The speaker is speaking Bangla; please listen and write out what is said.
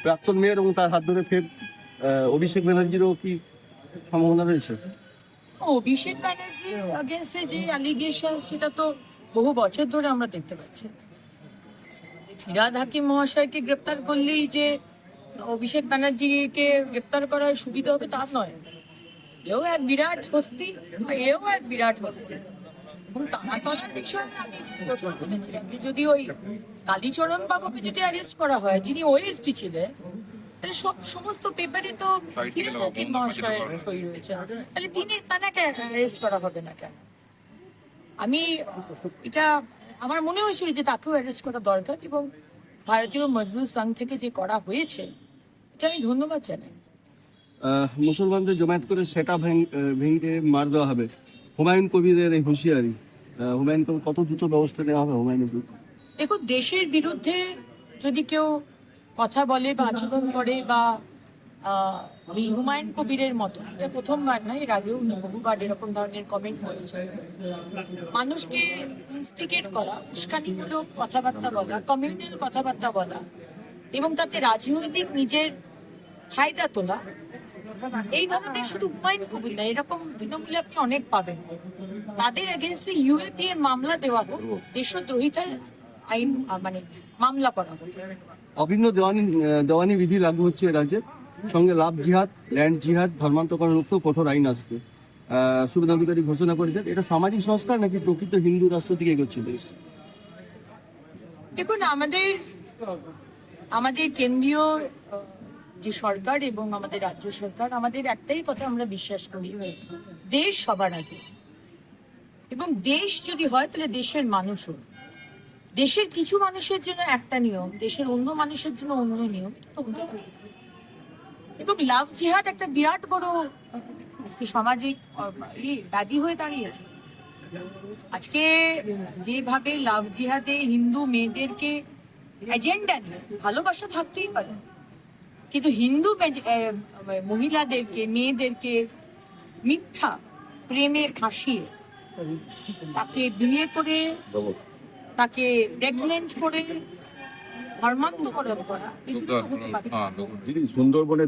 প্রাক্তন মেয়র এবং তার হাত ধরে ফের অভিষেক ব্যানার্জিরও কি সম্ভাবনা রয়েছে? অভিষেক ব্যানার্জির আগেন্স্টে যে অ্যালিগেশন সেটা তো বহু বছর ধরে আমরা দেখতে পাচ্ছি। ফিরহাদ হাকিম মহাশয়কে গ্রেপ্তার করলেই যে অভিষেক ব্যানার্জিকে গ্রেপ্তার করার সুবিধা হবে তা নয়। এও এক বিরাট হস্তি, এও এক বিরাট হস্তি। এবং তারাতলার বিষয়ে আমি প্রশ্ন তুলেছিলাম যে যদি ওই কালীচরণ বাবুকে যদি অ্যারেস্ট করা হয়, যিনি ওএসডি ছিলেন, তাহলে সমস্ত পেপারে তো ফিরহাদ হাকিম মহাশয়ের সই রয়েছে, তাহলে তাকে অ্যারেস্ট করা হবে না কেন? এটা আমার মনে হয়েছিল যে তাকেও অ্যারেস্ট করা দরকার, এবং ভারতীয় মজদুর সংঘ থেকে যে করা হয়েছে এটা আমি ধন্যবাদ জানাই। মুসলমানদের জমায়েত করে সেটা ভেঙে মার দেওয়া হবে, হুমায়ুন কবিরের এই হুঁশিয়ারি, হুমায়ুন কবির কত দ্রুত ব্যবস্থা নেওয়া হবে হুমায়ুনের বিরুদ্ধে? দেখুন, দেশের বিরুদ্ধে যদি কেউ কথা বলে বা আচরণ করে বা হুমায়ুন কবিরের মতো, এটা প্রথমবার নয়, এর আগেও বহুবার এরকম ধরনের কমেন্ট হয়েছে। মানুষকে ইনস্টিগেট করা, উস্কানিমূলক কথাবার্তা বলা, কমিউনাল কথাবার্তা বলা এবং তাতে রাজনৈতিক নিজের ফায়দা তোলা, এই ধরনের শুধু হুমায়ুন কবির না, এরকম তৃণমূলে আপনি অনেক পাবেন। তাদের এগেনস্টে ইউএপিএ মামলা দেওয়া হোক, দেশদ্রোহিতার আইন মামলা করা হোক। অভিন্ন দেওয়ানি বিধি লাগু হচ্ছে রাজ্যে, সঙ্গে লাভ জিহাদ, ল্যান্ড জিহাদ, ধর্মান্তকরণ মুক্ত কঠোর আইন আসছে। শুভেন্দু অধিকারী ঘোষণা করেছেন, এটা সামাজিক সংস্কার নাকি প্রকৃত হিন্দু রাষ্ট্র দিকে এগোচ্ছে দেশ? দেখুন, আমাদের কেন্দ্রীয় যে সরকার এবং আমাদের রাজ্য সরকার, আমাদের একটাই কথা আমরা বিশ্বাস করি, দেশ সবার আগে। এবং দেশ যদি হয় তাহলে দেশের মানুষও। দেশের কিছু মানুষের জন্য একটা নিয়ম, দেশের অন্য মানুষের জন্য অন্য নিয়ম। এবং লাভ জিহাদ একটা বিরাট বড় আজকে সামাজিক ব্যাধি হয়ে দাঁড়িয়েছে। আজকে যেভাবে লাভ জিহাদে হিন্দু মেয়েদেরকে এজেন্ডা নিয়ে ভালোবাসা থাকতেই পারে, কিন্তু হিন্দু মহিলাদেরকে, মেয়েদেরকে মিথ্যা প্রেমে ফাঁসিয়ে তাকে বিয়ে করে, তাকে প্রেগনেন্ট করে ধর্মান্তকরণ করা, সুন্দরবনে